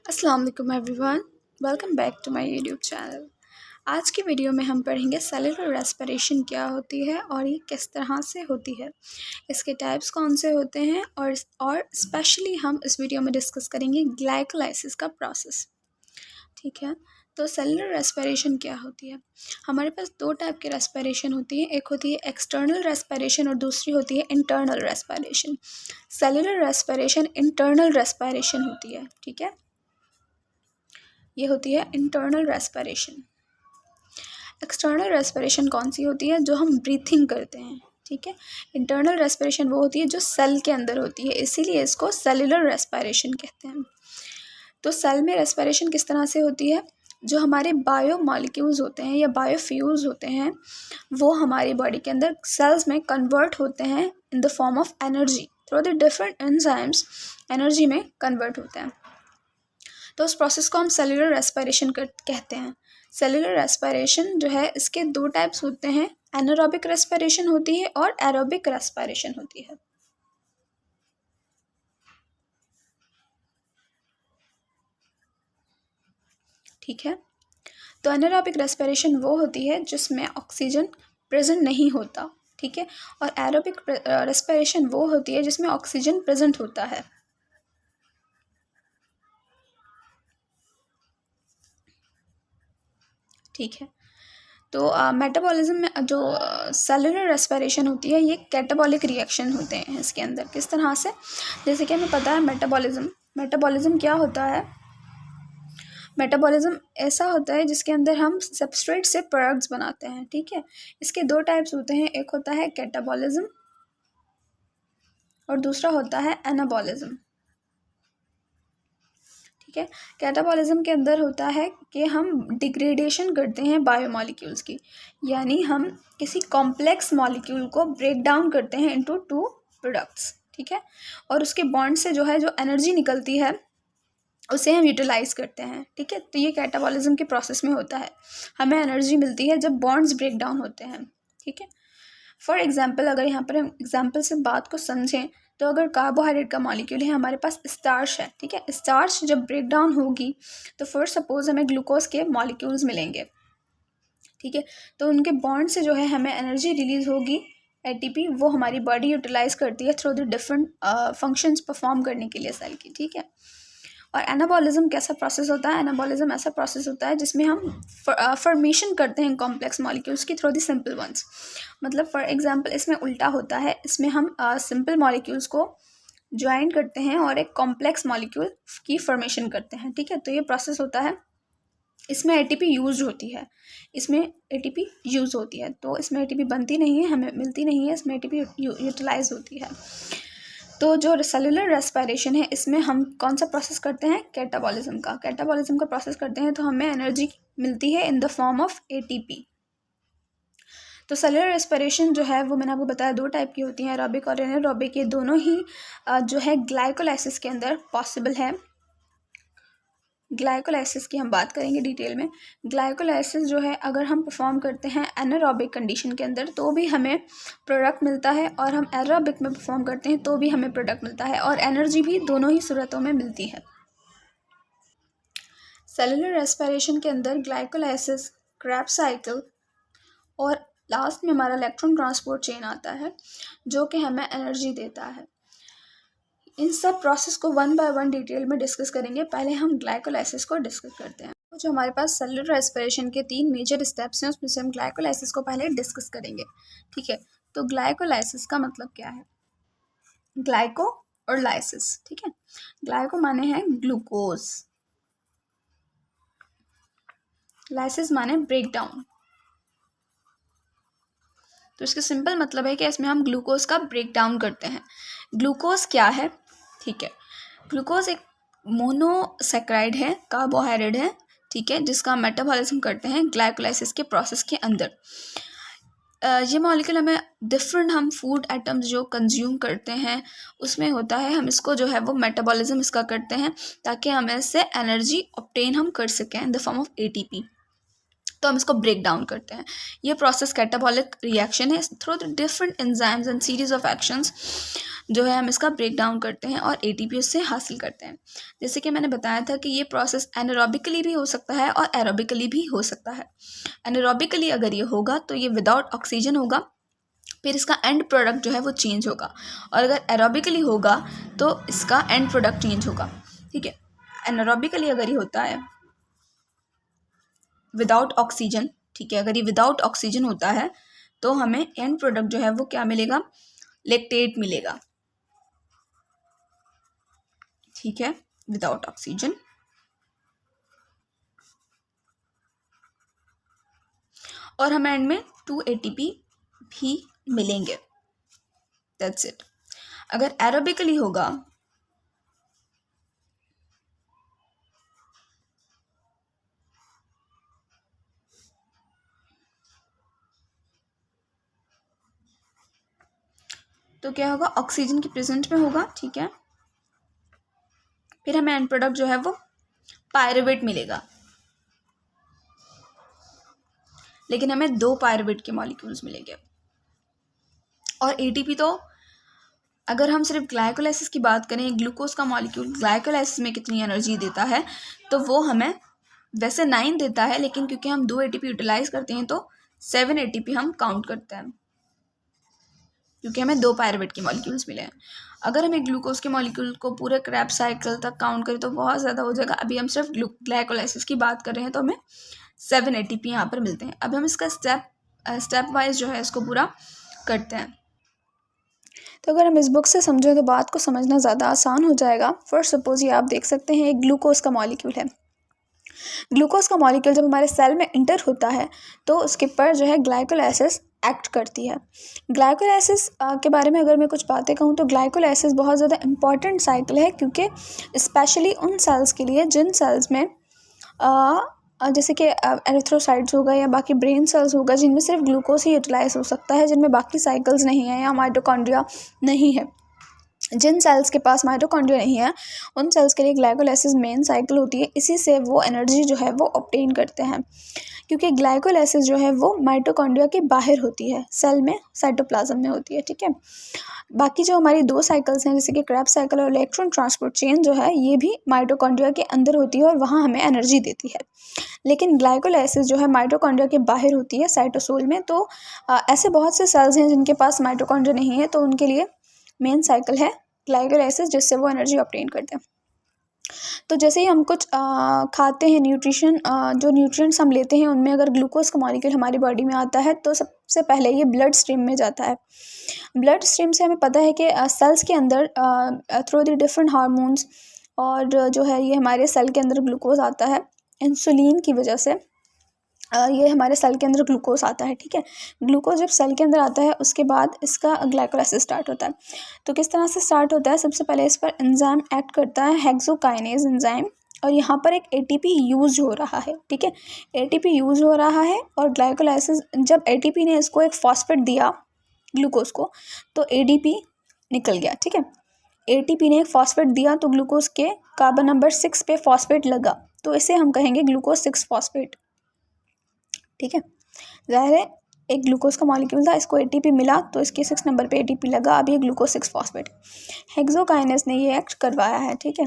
अस्सलाम वालेकुम everyone, welcome back to my YouTube channel. आज की वीडियो में हम पढ़ेंगे सेलुलर रेस्पिरेशन क्या होती है और ये किस तरह से होती है, इसके टाइप्स कौन से होते हैं और स्पेशली हम इस वीडियो में डिस्कस करेंगे ग्लाइकोलाइसिस का प्रोसेस। ठीक है, तो सेलुलर रेस्पिरेशन क्या होती है? हमारे पास दो टाइप की रेस्पिरेशन होती है, एक होती है एक्सटर्नल रेस्पिरेशन और दूसरी होती है internal respiration. Cellular respiration internal respiration होती है। ठीक है, ये होती है इंटरनल रेस्पिरेशन। एक्सटर्नल रेस्पिरेशन कौन सी होती है? जो हम ब्रीथिंग करते हैं। ठीक है, इंटरनल रेस्पिरेशन वो होती है जो सेल के अंदर होती है, इसीलिए इसको सेलुलर रेस्पिरेशन कहते हैं। तो सेल में रेस्पिरेशन किस तरह से होती है? जो हमारे बायो मॉलिक्यूल्स होते हैं या बायोफ्यूल्स होते हैं वो हमारी बॉडी के अंदर सेल्स में कन्वर्ट होते हैं in the form of energy through the different enzymes, energy में कन्वर्ट होते हैं। तो उस प्रोसेस को हम सेलुलर रेस्पिरेशन कहते हैं। सेलुलर रेस्पिरेशन जो है इसके दो टाइप्स होते हैं, एनारोबिक रेस्पिरेशन होती है और एरोबिक रेस्पिरेशन होती है। ठीक है, तो एनारोबिक रेस्पिरेशन वो होती है जिसमें ऑक्सीजन प्रेजेंट नहीं होता। ठीक है, और एरोबिक रेस्पिरेशन वो होती है जिसमें ऑक्सीजन प्रेजेंट होता है। ठीक है, तो मेटाबॉलिज्म में जो सेलुलर रेस्पिरेशन होती है ये कैटाबॉलिक रिएक्शन होते हैं इसके अंदर। किस तरह से? जैसे कि हमें पता है मेटाबॉलिज्म क्या होता है? मेटाबॉलिज्म ऐसा होता है जिसके अंदर हम सबस्ट्रेट से प्रोडक्ट्स बनाते हैं। ठीक है, इसके दो टाइप्स होते हैं, एक होता है कैटाबॉलिज्म और दूसरा होता है एनाबॉलिज्म। ठीक है, कैटाबॉलिज्म के अंदर होता है कि हम डिग्रेडेशन करते हैं बायोमॉलिक्यूल्स की, यानी हम किसी कॉम्प्लेक्स मॉलिक्यूल को ब्रेक डाउन करते हैं इनटू टू प्रोडक्ट्स। ठीक है, और उसके बॉन्ड से जो है जो एनर्जी निकलती है उसे हम यूटिलाइज करते हैं। ठीक है, तो ये कैटाबॉलिज्म के प्रोसेस में होता है, हमें एनर्जी मिलती है जब बॉन्ड्स ब्रेक डाउन होते हैं। ठीक है, फॉर एग्जाम्पल अगर यहाँ पर हम एग्जाम्पल से बात को समझें तो अगर कार्बोहाइड्रेट का मॉलिक्यूल है, हमारे पास स्टार्च है। ठीक है, स्टार्च जब ब्रेक डाउन होगी तो फर्स्ट सपोज हमें ग्लूकोज के मॉलिक्यूल्स मिलेंगे। ठीक है, तो उनके बॉन्ड से जो है हमें एनर्जी रिलीज होगी, एटीपी, वो हमारी बॉडी यूटिलाइज करती है through the different functions perform करने के लिए सेल की। ठीक है, और एनाबॉलिज्म कैसा प्रोसेस होता है? एनाबॉलिज्म ऐसा प्रोसेस होता है जिसमें हम फॉर्मेशन करते हैं कॉम्प्लेक्स मॉलिक्यूल्स की थ्रू द सिंपल वंस। मतलब फॉर एग्जांपल इसमें उल्टा होता है, इसमें हम सिंपल मॉलिक्यूल्स को ज्वाइन करते हैं और एक कॉम्प्लेक्स मॉलिक्यूल की फॉर्मेशन करते हैं। ठीक है, तो ये प्रोसेस होता है, इसमें एटीपी यूज होती है, इसमें एटीपी यूज़ होती है, तो इसमें एटीपी बनती नहीं है, हमें मिलती नहीं है, इसमें एटीपी यूटिलाइज होती है। तो जो सेलुलर रेस्पिरेशन है इसमें हम कौन सा प्रोसेस करते हैं? कैटाबॉलिज्म का प्रोसेस करते हैं, तो हमें एनर्जी मिलती है in the form of ATP. तो सेलुलर रेस्पिरेशन जो है वो मैंने आपको बताया दो टाइप की होती हैं, एरोबिक और एनारोबिक। ये दोनों ही जो है ग्लाइकोलाइसिस के अंदर पॉसिबल है। ग्लाइकोलाइसिस की हम बात करेंगे डिटेल में। ग्लाइकोलाइसिस जो है अगर हम परफॉर्म करते हैं एनारोबिक कंडीशन के अंदर तो भी हमें प्रोडक्ट मिलता है, और हम एरोबिक में परफॉर्म करते हैं तो भी हमें प्रोडक्ट मिलता है, और एनर्जी भी दोनों ही सूरतों में मिलती है। सेलुलर रेस्पिरेशन के अंदर ग्लाइकोलाइसिस, क्रेब्स साइकिल और लास्ट में हमारा इलेक्ट्रॉन ट्रांसपोर्ट चेन आता है जो कि हमें एनर्जी देता है। इन सब प्रोसेस को वन बाय वन डिटेल में डिस्कस करेंगे। पहले हम ग्लाइकोलाइसिस को डिस्कस करते हैं। तो जो हमारे पास सेलुलर रेस्पिरेशन के 3 मेजर स्टेप्स हैं उसमें से हम ग्लाइकोलाइसिस को पहले डिस्कस करेंगे। ठीक है, तो ग्लाइकोलाइसिस का मतलब क्या है? ग्लाइको और लाइसिस। ठीक है, ग्लाइको माने हैं ग्लूकोज, लाइसिस माने ब्रेक डाउन। तो इसका सिंपल मतलब है कि इसमें हम ग्लूकोज का ब्रेक डाउन करते हैं। ग्लूकोज क्या है? ठीक है, ग्लूकोज एक मोनोसेक्राइड है, कार्बोहाइड्रेट है। ठीक है, जिसका मेटाबॉलिज्म करते हैं ग्लाइकोलाइसिस के प्रोसेस के अंदर। ये मॉलिक्यूल हमें डिफरेंट, हम फूड आइटम्स जो कंज्यूम करते हैं उसमें होता है, हम इसको जो है वो मेटाबॉलिज्म इसका करते हैं ताकि हमें इससे एनर्जी ऑब्टेन हम कर सकें in the form of ATP. तो हम इसको ब्रेक डाउन करते हैं। ये प्रोसेस कैटाबॉलिक रिएक्शन है through the different enzymes and series of actions. जो है हम इसका ब्रेक डाउन करते हैं और एटीपी उससे हासिल करते हैं। जैसे कि मैंने बताया था कि ये प्रोसेस एनारोबिकली भी हो सकता है और एरोबिकली भी हो सकता है। एनारोबिकली अगर ये होगा तो ये विदाउट ऑक्सीजन होगा, फिर इसका एंड प्रोडक्ट जो है वो चेंज होगा, और अगर एरोबिकली होगा तो इसका एंड प्रोडक्ट चेंज होगा। ठीक है, एनारोबिकली अगर ये होता है विदाउट ऑक्सीजन, ठीक है, अगर ये विदाउट ऑक्सीजन होता है तो हमें एंड प्रोडक्ट जो है वो क्या मिलेगा, लैक्टेट मिलेगा। ठीक है, विदाउट ऑक्सीजन। और हमें एंड में 2 ATP भी मिलेंगे। That's it. अगर एरोबिकली होगा तो क्या होगा, ऑक्सीजन की प्रेजेंट में होगा। ठीक है, फिर हमें एंड प्रोडक्ट जो है वो पायरुवेट मिलेगा, लेकिन हमें 2 पायरुवेट के मॉलिक्यूल्स मिलेंगे। और एटीपी तो अगर हम सिर्फ ग्लाइकोलाइसिस की बात करें, ग्लूकोज का मॉलिक्यूल ग्लाइकोलाइसिस में कितनी एनर्जी देता है, तो वो हमें वैसे 9 देता है, लेकिन क्योंकि हम 2 ATP यूटिलाइज करते हैं तो 7 ATP हम काउंट करते हैं, क्योंकि हमें 2 पायरुवेट के मॉलिक्यूल्स मिले हैं। अगर हमें ग्लूकोज के मॉलिक्यूल को पूरे क्रेब्स साइकिल तक काउंट करें तो बहुत ज़्यादा हो जाएगा। अभी हम सिर्फ ग्लाइकोलाइसिस की बात कर रहे हैं तो हमें 7 ATP यहाँ पर मिलते हैं। अब हम इसका स्टेप वाइज जो है इसको पूरा करते हैं। तो अगर हम इस बुक से समझें तो बात को समझना ज़्यादा आसान हो जाएगा। फर्स्ट सपोज ये आप देख सकते हैं एक ग्लूकोज का मॉलिक्यूल है। ग्लूकोज का मॉलिक्यूल जब हमारे सेल में इंटर होता है तो उसके पर जो है ग्लाइकोलाइसिस एक्ट करती है। ग्लाइकोलाइसिस के बारे में अगर मैं कुछ बातें कहूँ तो ग्लाइकोलाइसिस बहुत ज़्यादा इम्पॉर्टेंट साइकिल है, क्योंकि स्पेशली उन सेल्स के लिए जिन सेल्स में जैसे कि एरिथ्रोसाइट्स होगा या बाकी ब्रेन सेल्स होगा जिनमें सिर्फ ग्लूकोज ही यूटिलाइज हो सकता है, जिनमें बाकी साइकिल्स नहीं है या माइटोकॉन्ड्रिया नहीं है। जिन सेल्स के पास माइटोकॉन्ड्रिया नहीं है उन सेल्स के लिए ग्लाइकोलाइसिस मेन साइकिल होती है। इसी से वो एनर्जी जो है वो ऑब्टेन करते हैं, क्योंकि ग्लाइकोलाइसिस जो है वो माइटोकॉन्ड्रिया के बाहर होती है, सेल में साइटोप्लाज्म में होती है। ठीक है, बाकी जो हमारी 2 साइकिल्स हैं जैसे कि क्रेब्स साइकिल और इलेक्ट्रॉन ट्रांसपोर्ट चेन जो है ये भी माइटोकॉन्ड्रिया के अंदर होती है और वहाँ हमें एनर्जी देती है। लेकिन ग्लाइकोलाइसिस जो है माइटोकॉन्ड्रिया के बाहर होती है साइटोसोल में। तो ऐसे बहुत से सेल्स हैं जिनके पास माइटोकॉन्ड्रिया नहीं है, तो उनके लिए मेन साइकिल है ग्लाइकोलाइसिस, जिससे वो एनर्जी ऑब्टेन करते हैं। तो जैसे ही हम कुछ खाते हैं, न्यूट्रिशन जो न्यूट्रिएंट्स हम लेते हैं उनमें अगर ग्लूकोज का मॉलिक्यूल हमारी बॉडी में आता है तो सबसे पहले ये ब्लड स्ट्रीम में जाता है। ब्लड स्ट्रीम से हमें पता है कि सेल्स के अंदर थ्रू द डिफरेंट हार्मोन्स और जो है ये हमारे सेल के अंदर ग्लूकोज आता है इंसुलिन की वजह से। ये हमारे सेल के अंदर ग्लूकोज आता है। ठीक है, ग्लूकोज जब सेल के अंदर आता है उसके बाद इसका ग्लाइकोलाइसिस स्टार्ट होता है। तो किस तरह से स्टार्ट होता है, सबसे पहले इस पर एंजाइम एक्ट करता है, हेक्सोकाइनेज एंजाइम, और यहाँ पर एक एटीपी यूज हो रहा है। ठीक है, एटीपी यूज हो रहा है और ग्लाइकोलाइसिस जब एटीपी ने इसको एक फॉस्फेट दिया ग्लूकोज को तो एडीपी निकल गया। ठीक है, एटीपी ने एक फॉस्फेट दिया तो ग्लूकोज के कार्बन नंबर 6 पे फॉस्फेट लगा, तो इसे हम कहेंगे ग्लूकोज 6 फॉस्फेट। ठीक है, जाहिर है एक ग्लूकोज का मॉलिक्यूल था, इसको एटीपी मिला तो इसके 6 नंबर पे एटीपी लगा, अब ये ग्लूकोज 6 फॉस्फेट। हेक्सोकाइनेज ने ये एक्ट करवाया है। ठीक है,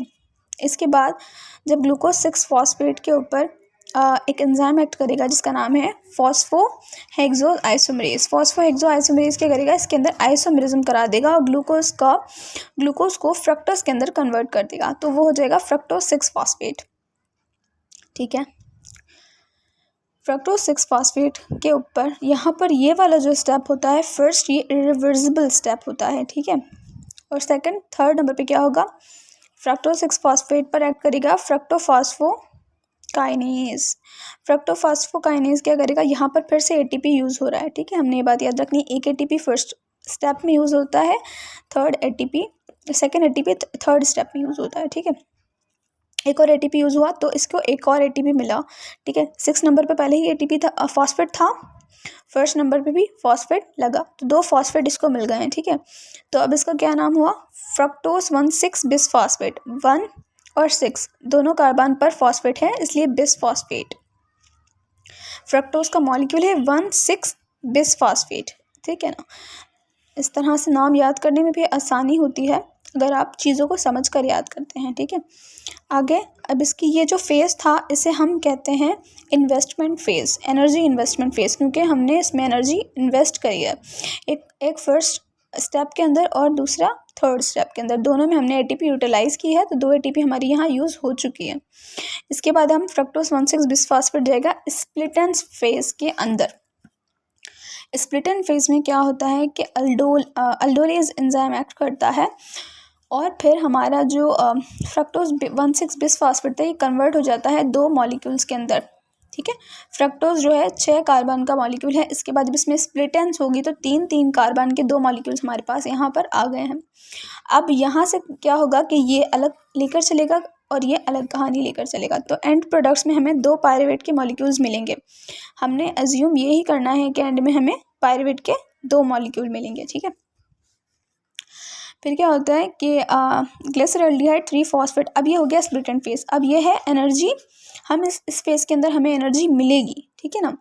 इसके बाद जब ग्लूकोज 6 फॉस्फेट के ऊपर एक एंजाइम एक्ट करेगा जिसका नाम है फॉस्फोहेक्सोआइसोमरेज। फॉस्फोहेक्सोआइसोमरेज क्या करेगा, इसके अंदर आइसोमेरिज्म करा देगा और ग्लूकोज को फ्रक्टोज के अंदर कन्वर्ट कर देगा, तो वो हो जाएगा फ्रक्टोज 6 फॉस्फेट। ठीक है, फ्रक्टोज 6 फॉस्फेट के ऊपर यहाँ पर ये वाला जो स्टेप होता है फर्स्ट, ये इरिवर्सिबल स्टेप होता है। ठीक है, और सेकंड थर्ड नंबर पे क्या होगा, फ्रक्टोज 6 फॉस्फेट पर एक्ट करेगा फ्रक्टोफॉस्फोकाइनेज। फ्रक्टोफॉस्फोकाइनेज क्या करेगा, यहाँ पर फिर से एटीपी यूज़ हो रहा है। ठीक है, हमने ये बात याद रखनी, एक एटीपी फर्स्ट स्टेप में यूज़ होता है, सेकेंड एटीपी थर्ड स्टेप में यूज़ होता है। ठीक है, एक और एटीपी यूज़ हुआ तो इसको एक और एटीपी मिला। ठीक है, 6 नंबर पे पहले ही एटीपी था, फॉस्फेट था, फर्स्ट नंबर पे भी फॉस्फेट लगा तो 2 फॉस्फेट इसको मिल गए हैं। ठीक है, तो अब इसका क्या नाम हुआ, फ्रक्टोज 1,6 बिसफॉस्फेट। 1 और 6 दोनों कार्बन पर फॉस्फेट है इसलिए बिसफॉस्फेट। फ्रक्टोज का मॉलिक्यूल है 1,6 बिसफॉस्फेट। ठीक है ना, इस तरह से नाम याद करने में भी आसानी होती है अगर आप चीज़ों को समझ कर याद करते हैं, ठीक है। आगे अब इसकी ये जो फेज़ था इसे हम कहते हैं investment phase, energy investment phase, क्योंकि हमने इसमें एनर्जी इन्वेस्ट करी है, एक फर्स्ट स्टेप के अंदर और दूसरा थर्ड स्टेप के अंदर, दोनों में हमने एटीपी यूटिलाइज़ की है, तो 2 एटीपी हमारी यहाँ यूज़ हो चुकी है। इसके बाद हम फ्रक्टोज 1,6 बिसफॉस्फेट जाएगा स्प्लिटेंस फेज़ के अंदर। स्प्लिटन फेज़ में क्या होता है कि अल्डोलेज एंजाइम एक्ट करता है और फिर हमारा जो फ्रक्टोज 1,6 बिसफॉस्फेट था ये कन्वर्ट हो जाता है 2 मॉलिक्यूल्स के अंदर, ठीक है। फ्रक्टोज जो है 6 कार्बन का मॉलिक्यूल है, इसके बाद जब इसमें स्प्लिटेंस होगी तो 3 कार्बन के 2 मॉलिक्यूल्स हमारे पास यहाँ पर आ गए हैं। अब यहाँ से क्या होगा कि ये अलग लेकर चलेगा और ये अलग कहानी लेकर चलेगा, तो एंड प्रोडक्ट्स में हमें 2 पायरुवेट के मॉलिक्यूल्स मिलेंगे। हमने एज्यूम यही करना है कि एंड में हमें पायरुवेट के 2 मॉलिक्यूल मिलेंगे, ठीक है। फिर क्या होता है कि ग्लिसरॉल्डिहाइड 3 फॉस्फेट, अब ये हो गया स्प्लिटेंट फेज। अब ये है एनर्जी, हम इस फेज के अंदर हमें एनर्जी मिलेगी, ठीक है ना।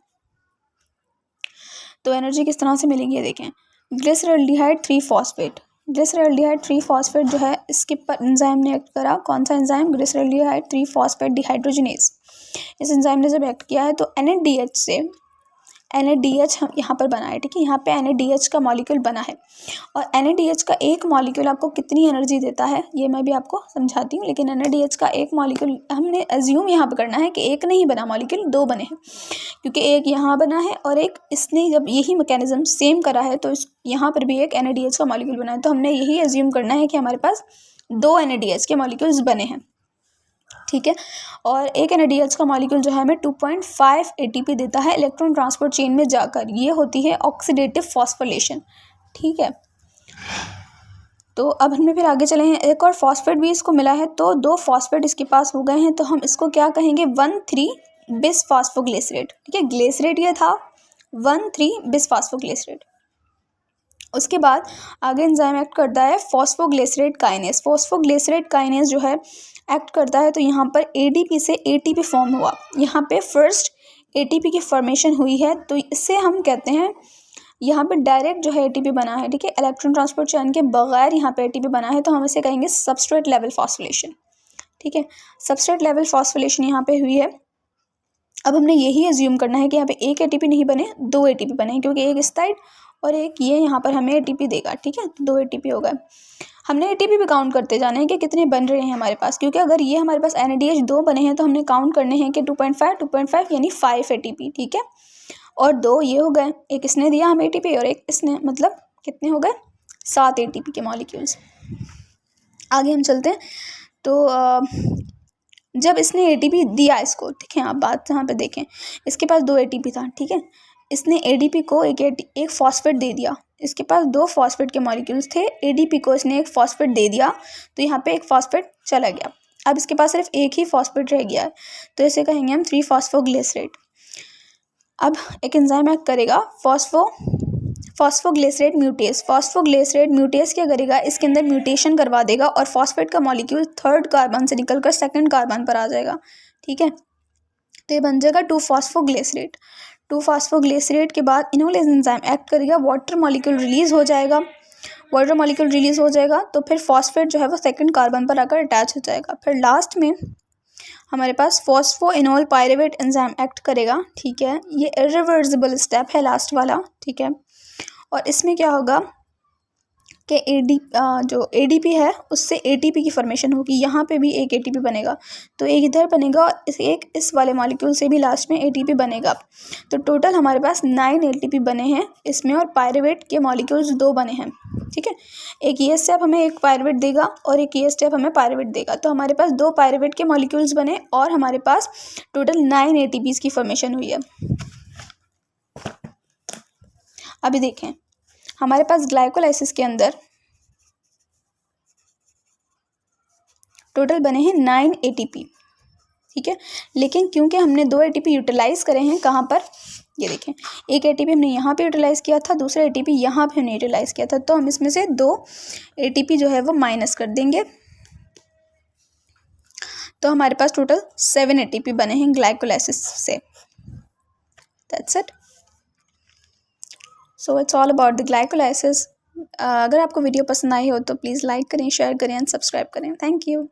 तो एनर्जी किस तरह से मिलेगी ये देखें। ग्लिसरॉल्डिहाइड 3 फॉस्फेट, ग्लिसरॉल्डिहाइड 3 फॉस्फेट जो है इसके पर एंजाइम ने एक्ट करा, कौन सा एंजाइम, ग्लिसरॉल्डिहाइड 3 फॉस्फेट डिहाइड्रोजिनेज। इस एंजाइम ने जब एक्ट किया है तो NADH से NADH हम यहाँ पर बना है, ठीक है। यहाँ पे NADH का मॉलिक्यूल बना है और NADH का एक मॉलिक्यूल आपको कितनी एनर्जी देता है ये मैं भी आपको समझाती हूँ, लेकिन NADH का एक मॉलिक्यूल हमने एज्यूम यहाँ पर करना है कि एक नहीं बना मॉलिक्यूल, 2 बने हैं, क्योंकि एक यहाँ बना है और एक इसने जब यही मैकेनिज्म सेम करा है तो इस यहाँ पर भी एक NADH का मॉलिक्यूल बना है, तो हमने यही एज्यूम करना है कि हमारे पास 2 NADH के मॉलिक्यूल्स बने हैं, ठीक है। और एक NADH का मॉलिक्यूल जो है हमें 2.5 ATP देता है इलेक्ट्रॉन ट्रांसपोर्ट चेन में जाकर, ये होती है ऑक्सीडेटिव फॉस्फोरिलेशन, ठीक है। तो अब हमें फिर आगे चले हैं, एक और फॉस्फेट भी इसको मिला है, तो 2 फॉस्फेट इसके पास हो गए हैं, तो हम इसको क्या कहेंगे 1,3 बिसफॉस्फोग्लिसरेट, ठीक है। ग्लिसरेट ये था 1,3 बिसफॉस्फोग्लिसरेट। उसके बाद आगे एंजाइम एक्ट करता है फॉस्फोग्लिसरेट काइनेज। फॉस्फोग्लिसरेट काइनेज जो है एक्ट करता है तो यहाँ पर ADP से ATP फॉर्म हुआ, यहाँ पे फर्स्ट ATP की फॉर्मेशन हुई है, तो इससे हम कहते हैं यहाँ पे डायरेक्ट जो है ATP बना है, ठीक है। इलेक्ट्रॉन ट्रांसपोर्ट चेन के बगैर यहाँ पे ATP बना है, तो हम इसे कहेंगे सबस्ट्रेट लेवल फॉस्फोरिलेशन, ठीक है। सबस्ट्रेट लेवल फॉस्फोरिलेशन यहाँ पे हुई है। अब हमने यही एज्यूम करना है कि यहाँ पे एक ATP नहीं बने, 2 ATP बने, क्योंकि एक इस साइड और एक ये यहाँ पर हमें ATP देगा, ठीक है। तो 2 ATP हो गए। हमने ATP भी काउंट करते जाना है कि कितने बन रहे हैं हमारे पास, क्योंकि अगर ये हमारे पास NADH 2 बने हैं तो हमने काउंट करने हैं कि 2.5 यानी 5 ATP, ठीक है। और 2 ये हो गए, एक इसने दिया हमें ATP और एक इसने, मतलब कितने हो गए 7 ATP के मॉलिक्यूल्स। आगे हम चलते हैं, तो जब इसने ATP दिया इसको, ठीक है, आप बात यहाँ पे देखें, इसके पास 2 ATP था, ठीक है। इसने ADP को एक फॉस्फेट दे दिया, इसके पास 2 फॉस्फेट के मॉलिक्यूल्स थे, ADP को इसने एक फॉस्फेट दे दिया, तो यहाँ पे एक फॉस्फेट चला गया। अब इसके पास सिर्फ एक ही फॉस्फेट रह गया है, तो इसे कहेंगे हम 3 फॉस्फोग्लिसरेट। अब एक एंजाइम एक्ट करेगा फॉस्फोग्लिसरेट म्यूटेस। फॉस्फोग्लिसरेट म्यूटेस क्या करेगा, इसके अंदर म्यूटेशन करवा देगा और फॉस्फेट का मॉलिक्यूल 3rd कार्बन से निकलकर 2nd कार्बन पर आ जाएगा, ठीक है। तो ये बन जाएगा 2 फॉस्फोग्लिसरेट। 2 फॉस्फोग्लिसरेट के बाद इनोलेज एंजाइम एक्ट करेगा, वाटर मॉलिक्यूल रिलीज हो जाएगा। वाटर मॉलिक्यूल रिलीज हो जाएगा तो फिर फॉस्फेट जो है वो 2nd कार्बन पर आकर अटैच हो जाएगा। फिर लास्ट में हमारे पास फॉस्फोइनोल पायरुवेट एंजाइम एक्ट करेगा, ठीक है। ये इरिवर्सिबल स्टेप है लास्ट वाला, ठीक है। और इसमें क्या होगा कि जो ADP है उससे ATP की फॉर्मेशन होगी, यहाँ पे भी एक ATP बनेगा, तो एक इधर बनेगा और एक इस वाले मॉलिक्यूल से भी लास्ट में ATP बनेगा। तो टोटल हमारे पास 9 ATP बने हैं इसमें, और पायरुवेट के मॉलिक्यूल्स 2 बने हैं, ठीक है। एक ये स्टेप हमें एक पायरुवेट देगा और एक ये स्टेप हमें पायरुवेट देगा, तो हमारे पास 2 पायरुवेट के मॉलिक्यूल्स बने और हमारे पास टोटल 9 ATPs की फॉर्मेशन हुई है। अभी देखें, हमारे पास ग्लाइकोलाइसिस के अंदर टोटल बने हैं 9 ATP, ठीक है। लेकिन क्योंकि हमने 2 ATP यूटिलाइज करे हैं, कहाँ पर, ये देखें, एक ATP हमने यहाँ पे यूटिलाइज किया था, दूसरा ATP यहाँ पे हमने यूटिलाइज किया था, तो हम इसमें से 2 ATP जो है वो माइनस कर देंगे, तो हमारे पास टोटल 7 ATP बने हैं ग्लाइकोलाइसिस से। That's it. So it's all about the glycolysis. अगर आपको वीडियो पसंद आई हो तो प्लीज़ लाइक करें, शेयर करें एंड सब्सक्राइब करें। Thank you.